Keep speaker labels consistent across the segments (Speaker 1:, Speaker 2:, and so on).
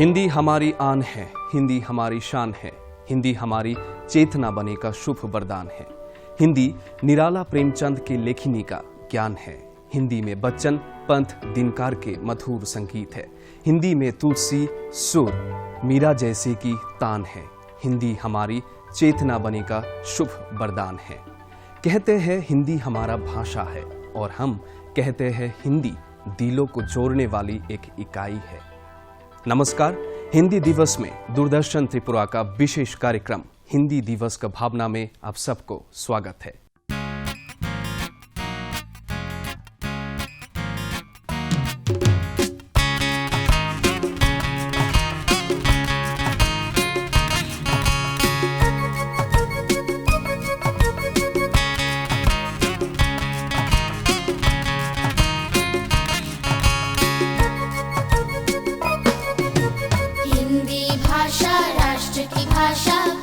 Speaker 1: हिंदी हमारी आन है, हिंदी हमारी शान है, हिंदी हमारी चेतना बने का शुभ वरदान है। हिंदी निराला प्रेमचंद के लेखनी का ज्ञान है। हिंदी में बच्चन पंत दिनकार के मधुर संगीत है। हिंदी में तुलसी सुर मीरा जैसे की तान है। हिंदी हमारी चेतना बने का शुभ वरदान है। कहते हैं हिंदी हमारा भाषा है और हम कहते हैं हिंदी दिलों को जोड़ने वाली एक इकाई है। नमस्कार, हिंदी दिवस में दूरदर्शन त्रिपुरा का विशेष कार्यक्रम हिंदी दिवस का भावना में आप सबको स्वागत है।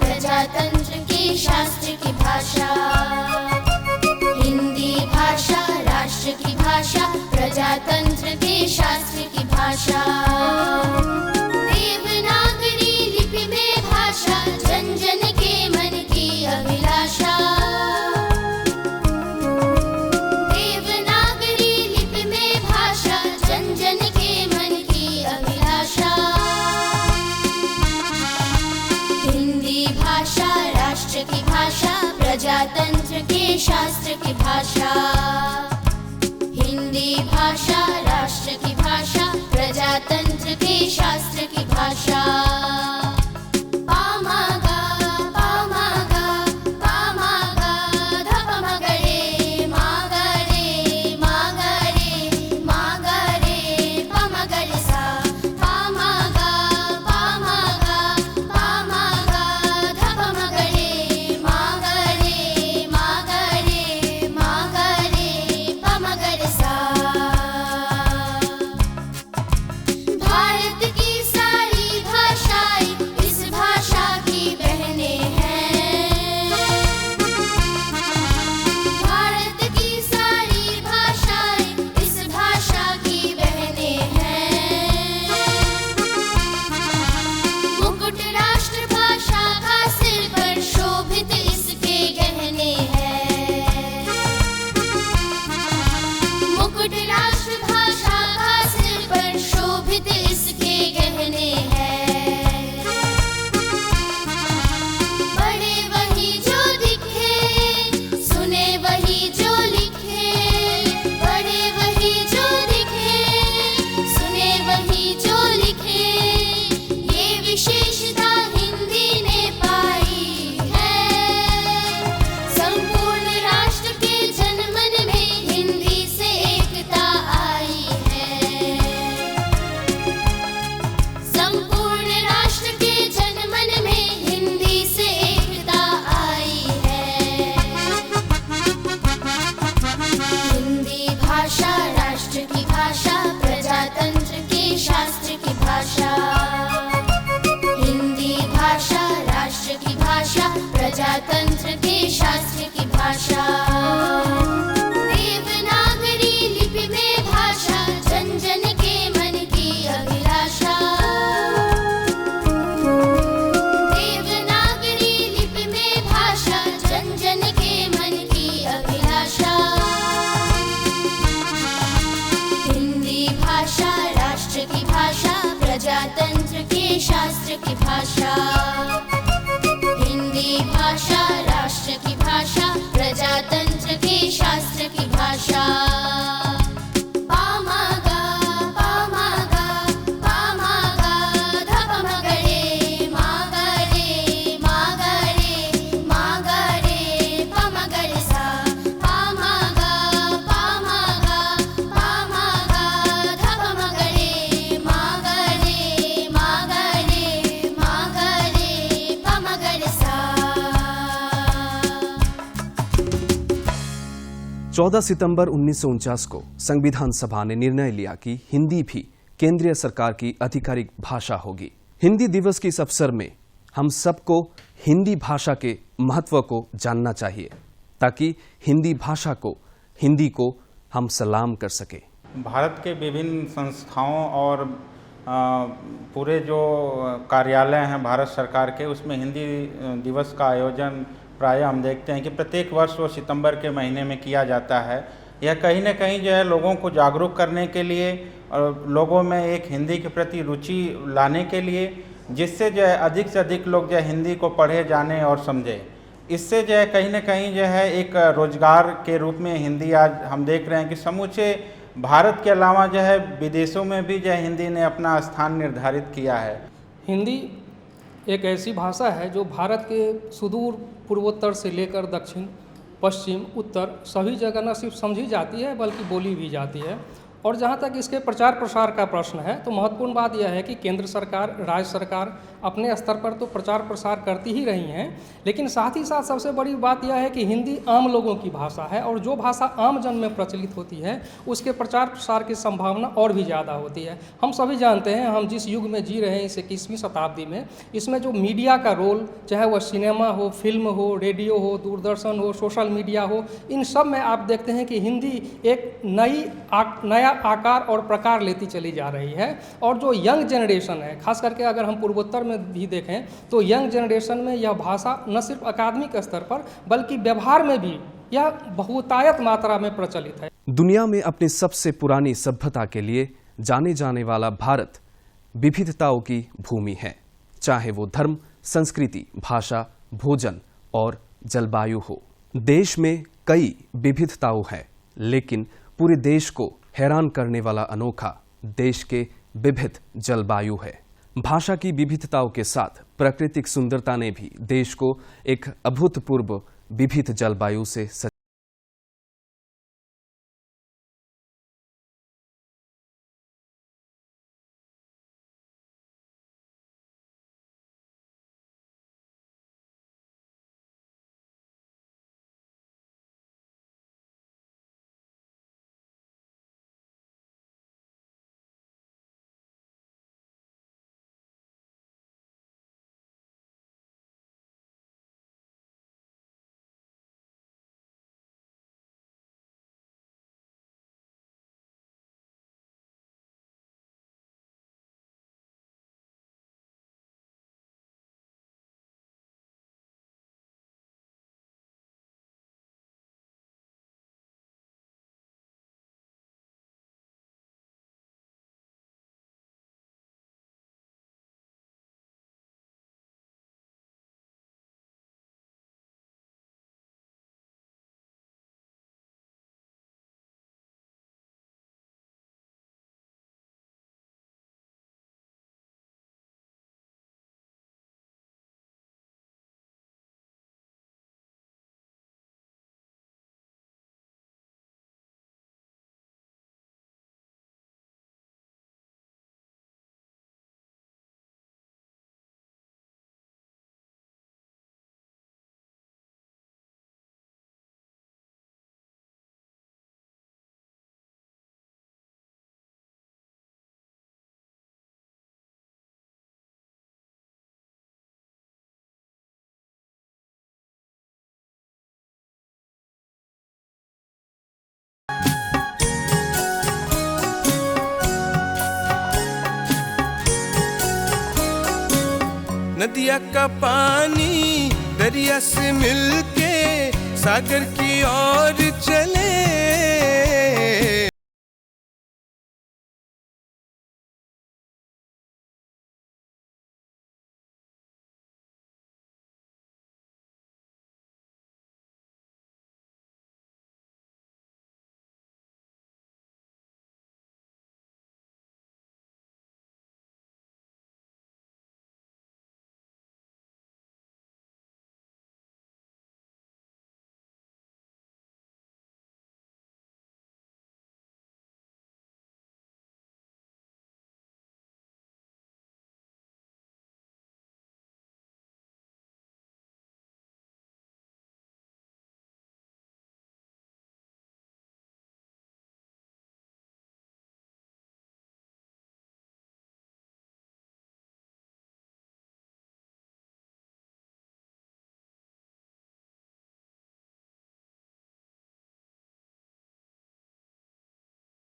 Speaker 2: प्रजातंत्र की शास्त्र की भाषा, हिंदी भाषा राष्ट्र की भाषा, प्रजातंत्र के शास्त्र की भाषा। देवनागरी लिपि में भाषा, जन जन के मन की अभिलाषा। देवनागरी लिपि में भाषा, जन जन के मन की अभिलाषा। हिंदी भाषा राष्ट्र की भाषा, प्रजातंत्र के शास्त्र की भाषा। हिंदी भाषा राष्ट्र की भाषा, प्रजातंत्र के शास्त्र की भाषा। प्रजातंत्र के शास्त्र की भाषा। देवनागरी लिपि में भाषा, जन जन के मन की अभिलाषा। देवनागरी लिपि में भाषा, जन जन के मन की अभिलाषा। हिंदी भाषा राष्ट्र की भाषा, प्रजातंत्र के शास्त्र की भाषा। हिंदी भाषा राष्ट्र की भाषा, प्रजातंत्र के शास्त्र की भाषा।
Speaker 1: चौदह सितंबर 1949 को संविधान सभा ने निर्णय लिया कि हिंदी भी केंद्रीय सरकार की आधिकारिक भाषा होगी। हिंदी दिवस के इस अवसर में हम सबको हिंदी भाषा के महत्व को जानना चाहिए ताकि हिंदी को हम सलाम कर सके।
Speaker 3: भारत के विभिन्न संस्थाओं और पूरे जो कार्यालय हैं भारत सरकार के, उसमें हिंदी दिवस का आयोजन प्रायः हम देखते हैं कि प्रत्येक वर्ष वो सितंबर के महीने में किया जाता है। यह कहीं न कहीं जो है लोगों को जागरूक करने के लिए और लोगों में एक हिंदी के प्रति रुचि लाने के लिए, जिससे जो है अधिक से अधिक लोग जो है हिंदी को पढ़े, जाने और समझें। इससे जो है कहीं न कहीं जो है एक रोजगार के रूप में हिंदी आज हम देख रहे हैं कि समूचे भारत के अलावा जो है विदेशों में भी जो है हिंदी ने अपना स्थान निर्धारित किया है।
Speaker 4: हिंदी एक ऐसी भाषा है जो भारत के सुदूर पूर्वोत्तर से लेकर दक्षिण, पश्चिम, उत्तर सभी जगह न सिर्फ समझी जाती है बल्कि बोली भी जाती है। और जहाँ तक इसके प्रचार प्रसार का प्रश्न है तो महत्वपूर्ण बात यह है कि केंद्र सरकार, राज्य सरकार अपने स्तर पर तो प्रचार प्रसार करती ही रही हैं, लेकिन साथ ही साथ सबसे बड़ी बात यह है कि हिंदी आम लोगों की भाषा है और जो भाषा आम जन में प्रचलित होती है उसके प्रचार प्रसार की संभावना और भी ज़्यादा होती है। हम सभी जानते हैं, हम जिस युग में जी रहे हैं इस 21वीं शताब्दी में, इसमें जो मीडिया का रोल, चाहे वह सिनेमा हो, फिल्म हो, रेडियो हो, दूरदर्शन हो, सोशल मीडिया हो, इन सब में आप देखते हैं कि हिंदी एक नया आकार और प्रकार लेती चली जा रही है। और जो यंग जनरेशन है, खास करके अगर हम पूर्वोत्तर में भी देखें तो यंग जनरेशन में यह भाषा न सिर्फ अकादमिक स्तर पर बल्कि व्यवहार में भी यह बहुतायत मात्रा में प्रचलित है।
Speaker 1: दुनिया में अपनी सबसे पुरानी सभ्यता के लिए जाने जाने वाला भारत विविधताओं की भूमि है, चाहे वो धर्म, संस्कृति, भाषा, भोजन और जलवायु हो। देश में कई विविधताओं हैं, लेकिन पूरे देश को हैरान करने वाला अनोखा देश के विविध जलवायु है। भाषा की विविधताओं के साथ प्राकृतिक सुंदरता ने भी देश को एक अभूतपूर्व विविध जलवायु से
Speaker 5: नदिया का पानी दरिया से मिलके सागर की ओर चले।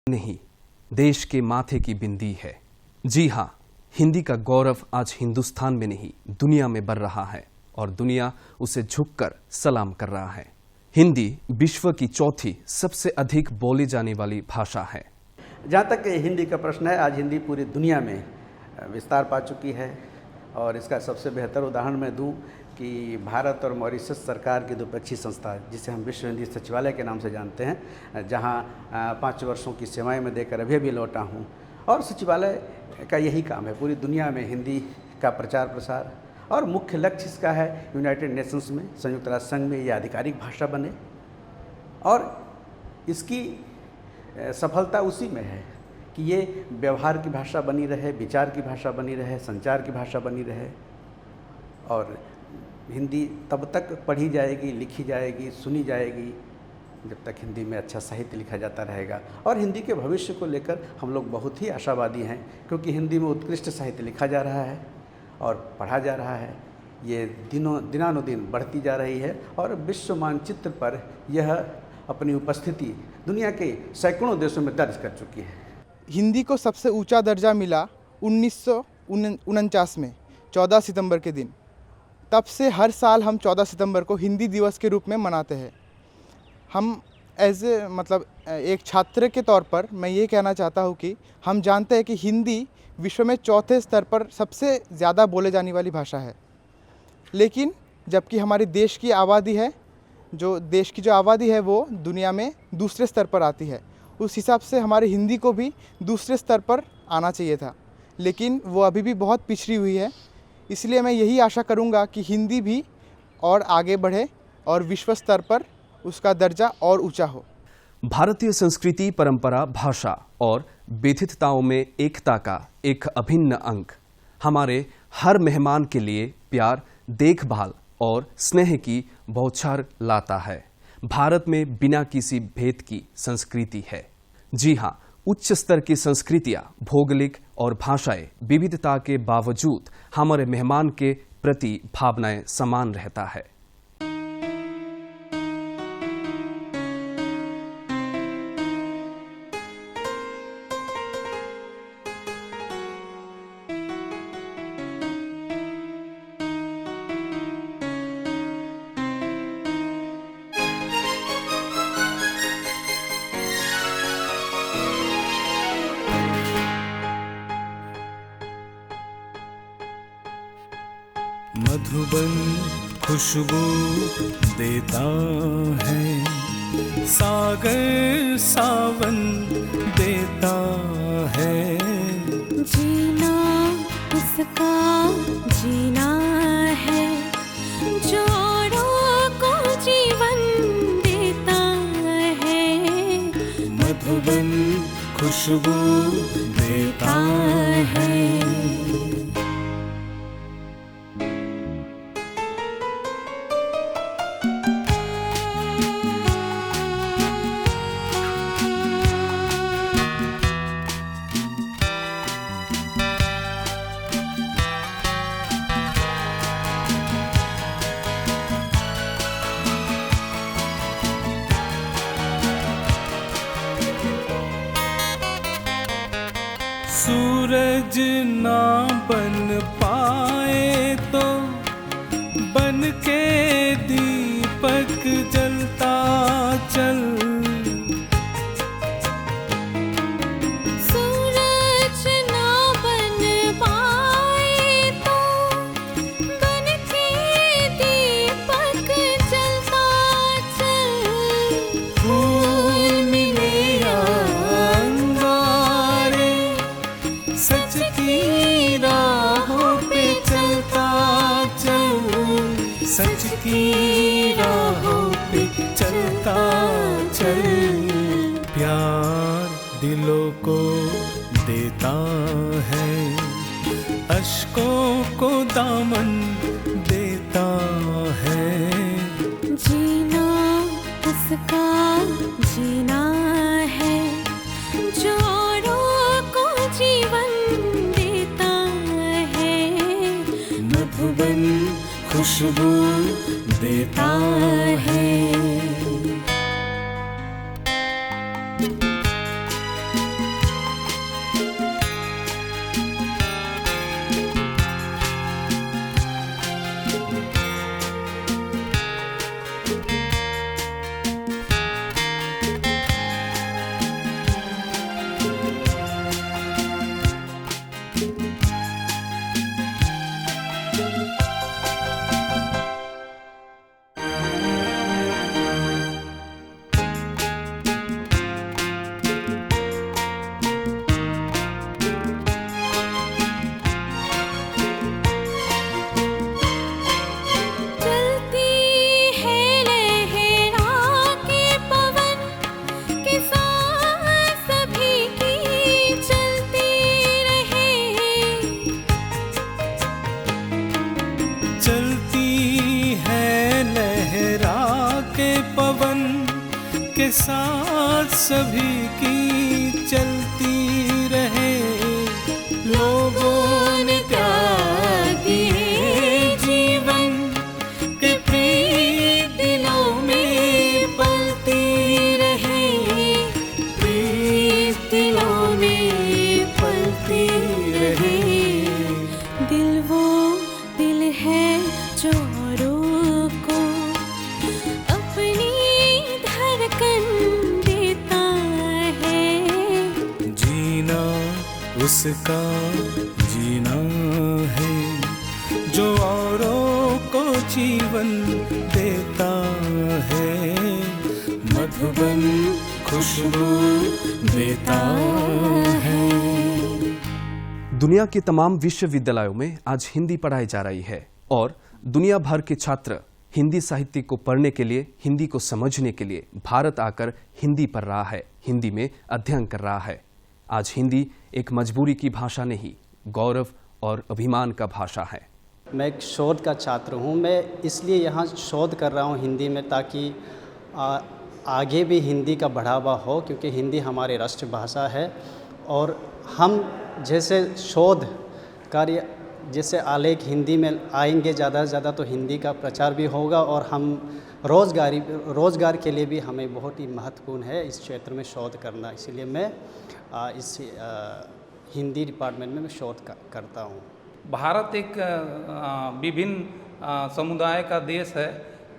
Speaker 1: नहीं, देश के माथे की बिंदी है। जी हाँ, हिंदी का गौरव आज हिंदुस्तान में नहीं दुनिया में बढ़ रहा है और दुनिया उसे झुककर सलाम कर रहा है। हिंदी विश्व की चौथी सबसे अधिक बोली जाने वाली भाषा है।
Speaker 6: जहाँ तक हिंदी का प्रश्न है, आज हिंदी पूरी दुनिया में विस्तार पा चुकी है और इसका सबसे बेहतर उदाहरण मैं दूं कि भारत और मॉरिशस सरकार की द्विपक्षीय संस्था, जिसे हम विश्व हिंदी सचिवालय के नाम से जानते हैं, जहाँ 5 वर्षों की सेवाएं मैं देकर अभी लौटा हूँ और सचिवालय का यही काम है पूरी दुनिया में हिंदी का प्रचार प्रसार, और मुख्य लक्ष्य इसका है यूनाइटेड नेशंस में, संयुक्त राष्ट्र संघ में ये आधिकारिक भाषा बने और इसकी सफलता उसी में है कि ये व्यवहार की भाषा बनी रहे, विचार की भाषा बनी रहे, संचार की भाषा बनी रहे। और हिंदी तब तक पढ़ी जाएगी, लिखी जाएगी, सुनी जाएगी जब तक हिंदी में अच्छा साहित्य लिखा जाता रहेगा। और हिंदी के भविष्य को लेकर हम लोग बहुत ही आशावादी हैं, क्योंकि हिंदी में उत्कृष्ट साहित्य लिखा जा रहा है और पढ़ा जा रहा है। ये दिनानुदिन बढ़ती जा रही है और विश्व मानचित्र पर यह अपनी उपस्थिति दुनिया के सैकड़ों देशों में दर्ज कर चुकी है।
Speaker 7: हिंदी को सबसे ऊंचा दर्जा मिला 1949 में 14 सितंबर के दिन। तब से हर साल हम 14 सितंबर को हिंदी दिवस के रूप में मनाते हैं। हम एक छात्र के तौर पर मैं ये कहना चाहता हूँ कि हम जानते हैं कि हिंदी विश्व में चौथे स्तर पर सबसे ज़्यादा बोले जाने वाली भाषा है, लेकिन जबकि हमारी देश की आबादी है, देश की जो आबादी है वो दुनिया में दूसरे स्तर पर आती है। उस हिसाब से हमारी हिंदी को भी दूसरे स्तर पर आना चाहिए था, लेकिन वो अभी भी बहुत पिछड़ी हुई है। इसलिए मैं यही आशा करूँगा कि हिंदी भी और आगे बढ़े और विश्व स्तर पर उसका दर्जा और ऊंचा हो।
Speaker 1: भारतीय संस्कृति, परंपरा, भाषा और विविधताओं में एकता का एक अभिन्न अंग हमारे हर मेहमान के लिए प्यार, देखभाल और स्नेह की बौछार लाता है। भारत में बिना किसी भेद की संस्कृति है। जी हाँ, उच्च स्तर की संस्कृतियां, भौगोलिक और भाषाई विविधता के बावजूद हमारे मेहमान के प्रति भावनाएं समान रहता है।
Speaker 5: मधुबन खुशबू देता है, सागर सावन देता है।
Speaker 8: जीना उसका जीना है, जोड़ों को जीवन देता है।
Speaker 5: मधुबन खुशबू देता है। सूरज ना बन पाए तो बन के दीपक जलता चल।
Speaker 8: सूरज ना बन पाए तो बन के दीपक जलता चल।
Speaker 5: फूल मिले या अंगारे, सच की राहों पे चलता चल। सच की राहों पे चलता चल। प्यार दिलों को देता है, अश्कों को दामन देता है।
Speaker 8: जीना उसका जीना है, जोड़ों को जीवन देता है।
Speaker 5: मधुबन खुशबू देता है। के साथ सभी की चलती रहे। लोगों ने त्याग दिए जीवन के प्रीत दिलों में पलती रहे, प्रीत दिलों में पलती रहे।
Speaker 8: दिल वो दिल है जो औरों को अपनी धड़कन देता है।
Speaker 5: जीना उसका जीना है जो औरों को जीवन देता है। मधुबन खुशबू देता है।
Speaker 1: दुनिया के तमाम विश्वविद्यालयों में आज हिंदी पढ़ाई जा रही है और दुनिया भर के छात्र हिंदी साहित्य को पढ़ने के लिए, हिंदी को समझने के लिए भारत आकर हिंदी पढ़ रहा है, हिंदी में अध्ययन कर रहा है। आज हिंदी एक मजबूरी की भाषा नहीं, गौरव और अभिमान का भाषा है।
Speaker 9: मैं एक शोध का छात्र हूँ। मैं इसलिए यहाँ शोध कर रहा हूँ हिंदी में, ताकि आगे भी हिंदी का बढ़ावा हो, क्योंकि हिंदी हमारी राष्ट्रभाषा है। और हम जैसे शोध कार्य, जैसे आलेख हिंदी में आएंगे ज़्यादा से ज़्यादा, तो हिंदी का प्रचार भी होगा और हम रोज़गार के लिए भी हमें बहुत ही महत्वपूर्ण है इस क्षेत्र में शोध करना। इसलिए मैं इस हिंदी डिपार्टमेंट में मैं शोध करता हूँ।
Speaker 10: भारत एक विभिन्न समुदाय का देश है,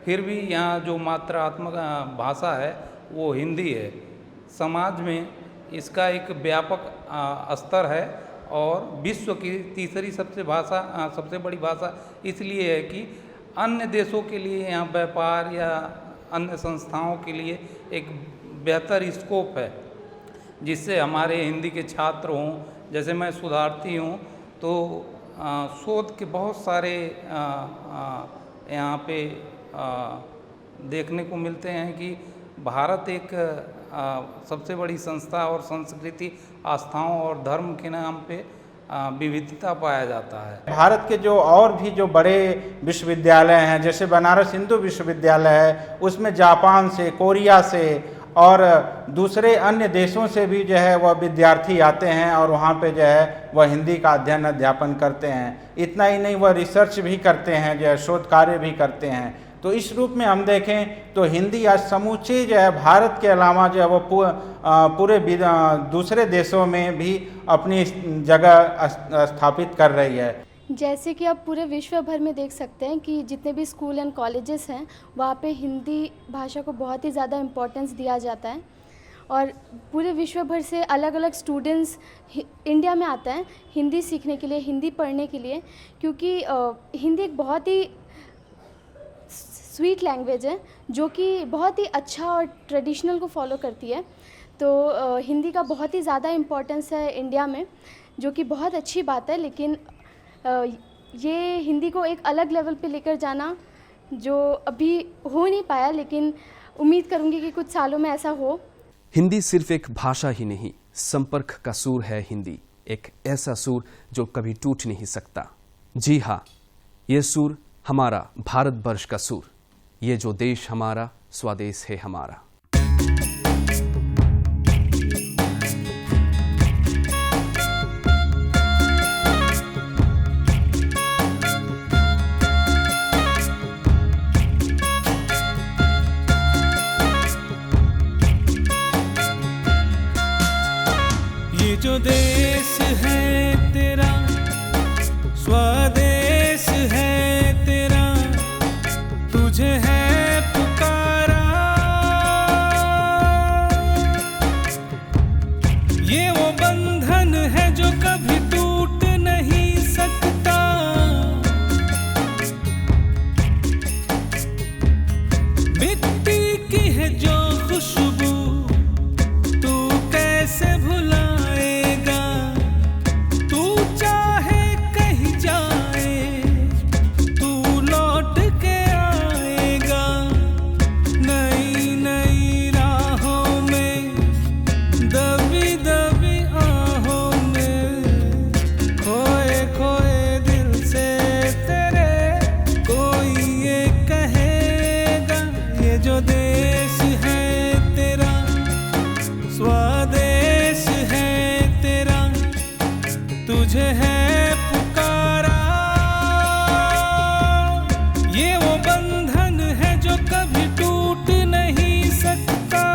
Speaker 10: फिर भी यहाँ जो मात्रात्मक भाषा है वो हिंदी है। समाज में इसका एक व्यापक स्तर है और विश्व की तीसरी सबसे बड़ी भाषा इसलिए है कि अन्य देशों के लिए यहाँ व्यापार या अन्य संस्थाओं के लिए एक बेहतर स्कोप है, जिससे हमारे हिंदी के छात्र हों, जैसे मैं शोधार्थी हूँ, तो शोध के बहुत सारे यहाँ पे देखने को मिलते हैं कि भारत एक सबसे बड़ी संस्था और संस्कृति, आस्थाओं और धर्म के नाम पे विविधता पाया जाता है।
Speaker 3: भारत के जो और भी जो बड़े विश्वविद्यालय हैं, जैसे बनारस हिंदू विश्वविद्यालय है, उसमें जापान से, कोरिया से और दूसरे अन्य देशों से भी जो है वह विद्यार्थी आते हैं और वहाँ पे जो है वह हिंदी का अध्यापन करते हैं। इतना ही नहीं, वह रिसर्च भी करते हैं, जो है शोध कार्य भी करते हैं। तो इस रूप में हम देखें तो हिंदी आज समूचे जो है भारत के अलावा जो है वो पूरे दूसरे देशों में भी अपनी जगह स्थापित कर रही है।
Speaker 11: जैसे कि आप पूरे विश्व भर में देख सकते हैं कि जितने भी स्कूल एंड कॉलेजेस हैं वहाँ पे हिंदी भाषा को बहुत ही ज़्यादा इम्पोर्टेंस दिया जाता है और पूरे विश्व भर से अलग अलग स्टूडेंट्स इंडिया में आते हैं हिंदी सीखने के लिए, हिंदी पढ़ने के लिए, क्योंकि हिंदी एक बहुत ही स्वीट लैंग्वेज है जो कि बहुत ही अच्छा और ट्रेडिशनल को फॉलो करती है। तो हिंदी का बहुत ही ज़्यादा इम्पोर्टेंस है इंडिया में, जो कि बहुत अच्छी बात है। लेकिन ये हिंदी को एक अलग लेवल पे लेकर जाना जो अभी हो नहीं पाया, लेकिन उम्मीद करूँगी कि कुछ सालों में ऐसा हो।
Speaker 1: हिंदी सिर्फ एक भाषा ही नहीं, संपर्क का सूर है हिंदी, एक ऐसा सूर जो कभी टूट नहीं सकता। जी हाँ, ये सूर हमारा भारतवर्ष का सूर, ये जो देश हमारा स्वदेश है हमारा।
Speaker 5: ये जो देश है तेरा, स्वदेश है तेरा, तुझे है पुकारा। ये वो बंधन है जो कभी टूट नहीं सकता। मिट्टी की है जो खुशबू, तू कैसे भुलाएगा। तू चाहे कहीं जाए, तू लौट के आएगा। नई नई राहों में दबी दबी तुझे है पुकारा। ये वो बंधन है जो कभी टूट नहीं सकता।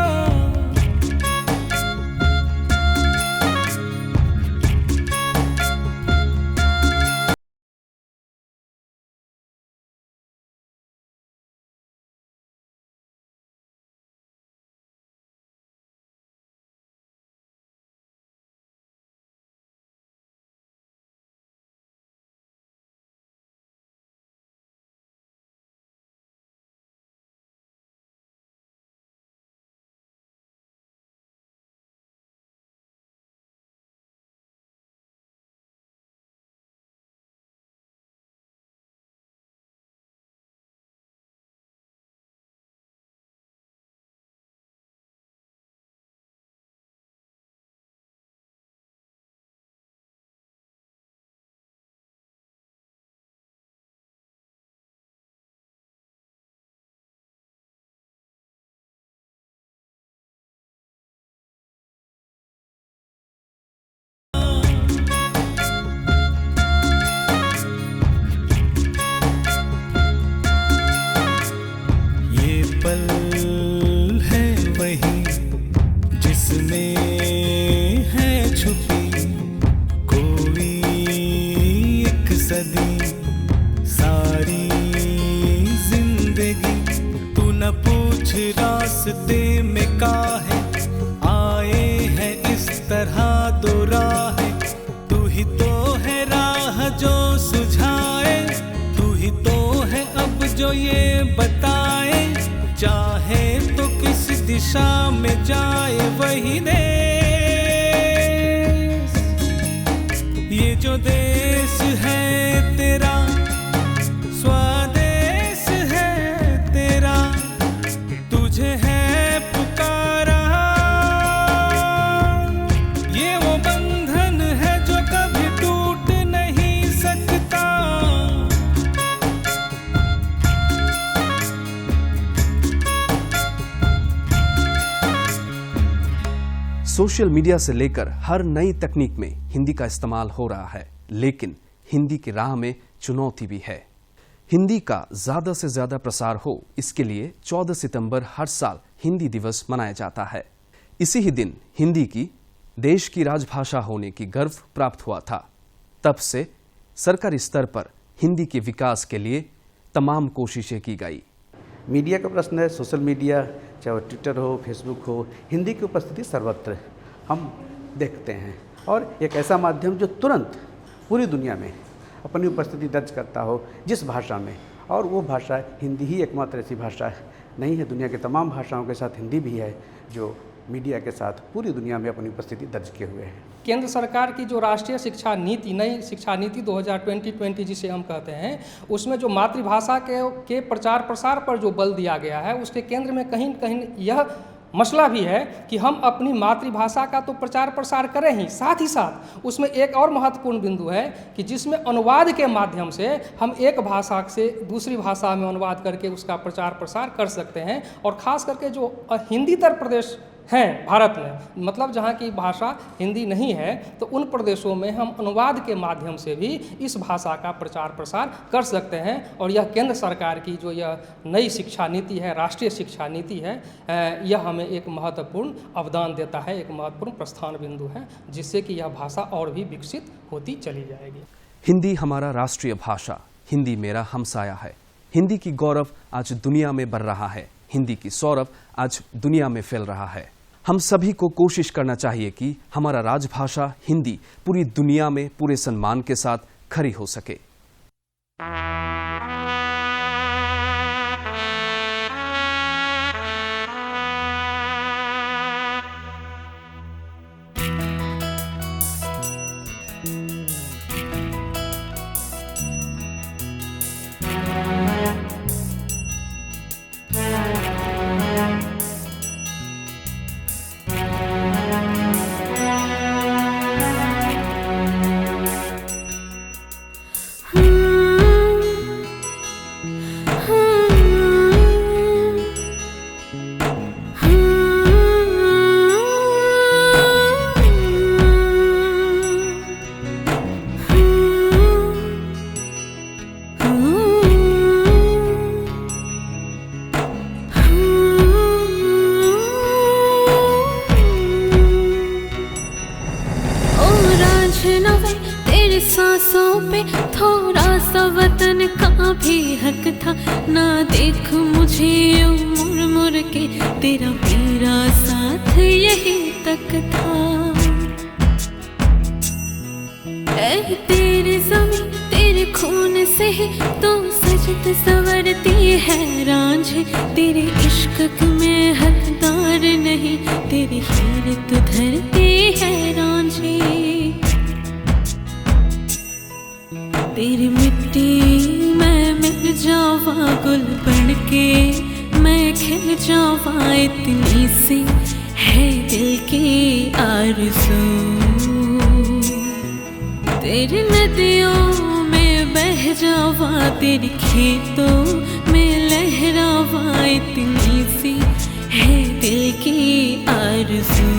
Speaker 5: रास्ते में काहे आए हैं इस तरह दो राहें। तू ही तो है राह जो सुझाए, तू ही तो है अब जो ये बताए। चाहे तो किस दिशा में जाए वही देश। ये जो देश है तेरा, स्वदेश है तेरा, तुझे है पुकारा। ये वो बंधन है जो कभी टूट नहीं सकता।
Speaker 1: सोशल मीडिया से लेकर हर नई तकनीक में हिंदी का इस्तेमाल हो रहा है, लेकिन हिंदी की राह में चुनौती भी है। हिंदी का ज्यादा से ज्यादा प्रसार हो, इसके लिए 14 सितंबर हर साल हिंदी दिवस मनाया जाता है। इसी ही दिन हिंदी की देश की राजभाषा होने की गर्व प्राप्त हुआ था। तब से सरकारी स्तर पर हिंदी के विकास के लिए तमाम कोशिशें की गई।
Speaker 6: मीडिया का प्रश्न है, सोशल मीडिया चाहे वो ट्विटर हो, फेसबुक हो, हिंदी की उपस्थिति सर्वत्र हम देखते हैं और एक ऐसा माध्यम जो तुरंत पूरी दुनिया में अपनी उपस्थिति दर्ज करता हो जिस भाषा में, और वो भाषा हिंदी ही एकमात्र ऐसी भाषा नहीं है। दुनिया के तमाम भाषाओं के साथ हिंदी भी है जो मीडिया के साथ पूरी दुनिया में अपनी उपस्थिति दर्ज किए हुए हैं।
Speaker 4: केंद्र सरकार की जो राष्ट्रीय शिक्षा नीति, नई शिक्षा नीति 2020 जिसे हम कहते हैं, उसमें जो मातृभाषा के प्रचार प्रसार पर जो बल दिया गया है, उसके केंद्र में कहीं न कहीं यह मसला भी है कि हम अपनी मातृभाषा का तो प्रचार प्रसार करें ही साथ उसमें एक और महत्वपूर्ण बिंदु है कि जिसमें अनुवाद के माध्यम से हम एक भाषा से दूसरी भाषा में अनुवाद करके उसका प्रचार प्रसार कर सकते हैं। और ख़ास करके जो हिंदीतर प्रदेश हैं भारत में, मतलब जहाँ की भाषा हिंदी नहीं है, तो उन प्रदेशों में हम अनुवाद के माध्यम से भी इस भाषा का प्रचार प्रसार कर सकते हैं। और यह केंद्र सरकार की जो यह नई शिक्षा नीति है, राष्ट्रीय शिक्षा नीति है, यह हमें एक महत्वपूर्ण अवदान देता है, एक महत्वपूर्ण प्रस्थान बिंदु है, जिससे कि यह भाषा और भी विकसित होती चली जाएगी।
Speaker 1: हिंदी हमारा राष्ट्रीय भाषा, हिंदी मेरा हमसाया है। हिंदी की गौरव आज दुनिया में बढ़ रहा है, हिंदी की सौरभ आज दुनिया में फैल रहा है। हम सभी को कोशिश करना चाहिए कि हमारा राजभाषा हिंदी पूरी दुनिया में पूरे सम्मान के साथ खड़ी हो सके।
Speaker 8: नवे तेरे सांसों पे थोड़ा सा वतन का भी हक था। ना देख मुझे मुड़ मुड़ के, तेरा मेरा साथ यही तक था। ऐ तेरे ज़मीं तेरे खून से ही तो सजत संवरती है रांझे। तेरे इश्क में हकदार नहीं, तेरी हीर तो धरती है रांझे। तेरी मिट्टी मैं मिल जावा गुल बन के, मैं खिल जावा इतनी सी है दिल की आरज़ू। तेरी नदियों में बह जावा, तेरी खेतों में लहरावा इतनी सी है दिल की आरज़ू।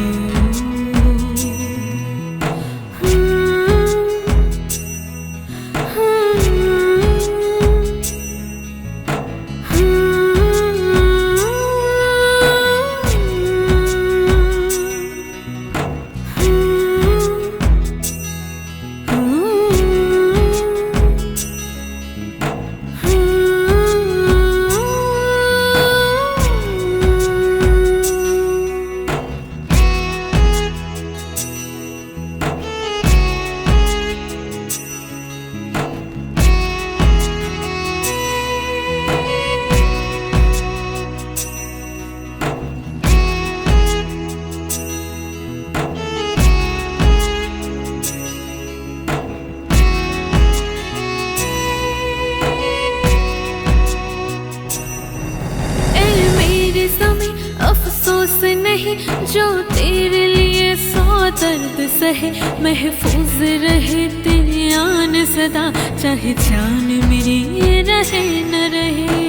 Speaker 8: अफसोस नहीं जो तेरे लिए सौ दर्द सहे, महफूज रहे तेरी आन सदा, चाहे जान मेरी रहे न रहे।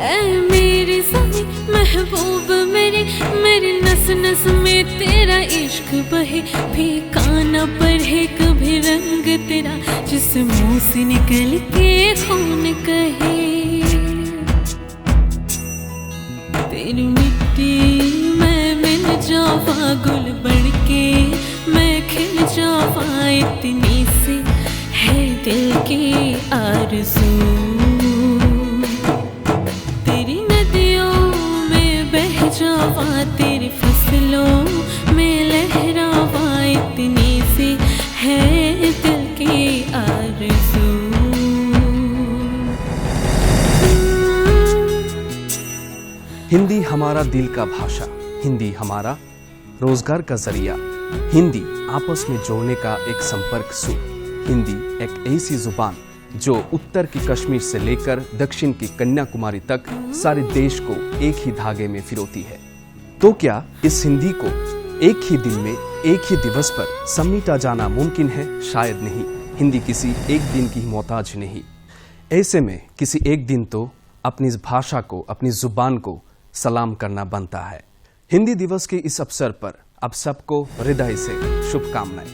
Speaker 8: ऐ मेरी ज़मीं महबूब मेरी, मेरी नस नस में तेरा इश्क बहे। फीका न पड़े कभी रंग तेरा, जिस मुँह से निकल के खून कहे। तेरी मिट्टी मैं मिल जावा गुल बन के, मैं खिल जावा इतनी सी है दिल की आरज़ू। तेरी नदियों में बह जावा, तेरी फसलों में लहरावा इतनी सी है दिल की आरज़ू।
Speaker 1: हिंदी हमारा दिल का भाषा, हिंदी हमारा रोजगार का जरिया, हिंदी आपस में जोड़ने का एक संपर्क सूत्र। हिंदी एक ऐसी जुबान जो उत्तर की कश्मीर से लेकर दक्षिण की कन्याकुमारी तक सारे देश को एक ही धागे में पिरोती है। तो क्या इस हिंदी को एक ही दिन में एक ही दिवस पर समेटा जाना मुमकिन है? शायद नहीं। हिंदी किसी एक दिन की मोहताज नहीं। ऐसे में किसी एक दिन तो अपनी इस भाषा को, अपनी जुबान को सलाम करना बनता है। हिंदी दिवस के इस अवसर पर आप सबको हृदय से शुभकामनाएं।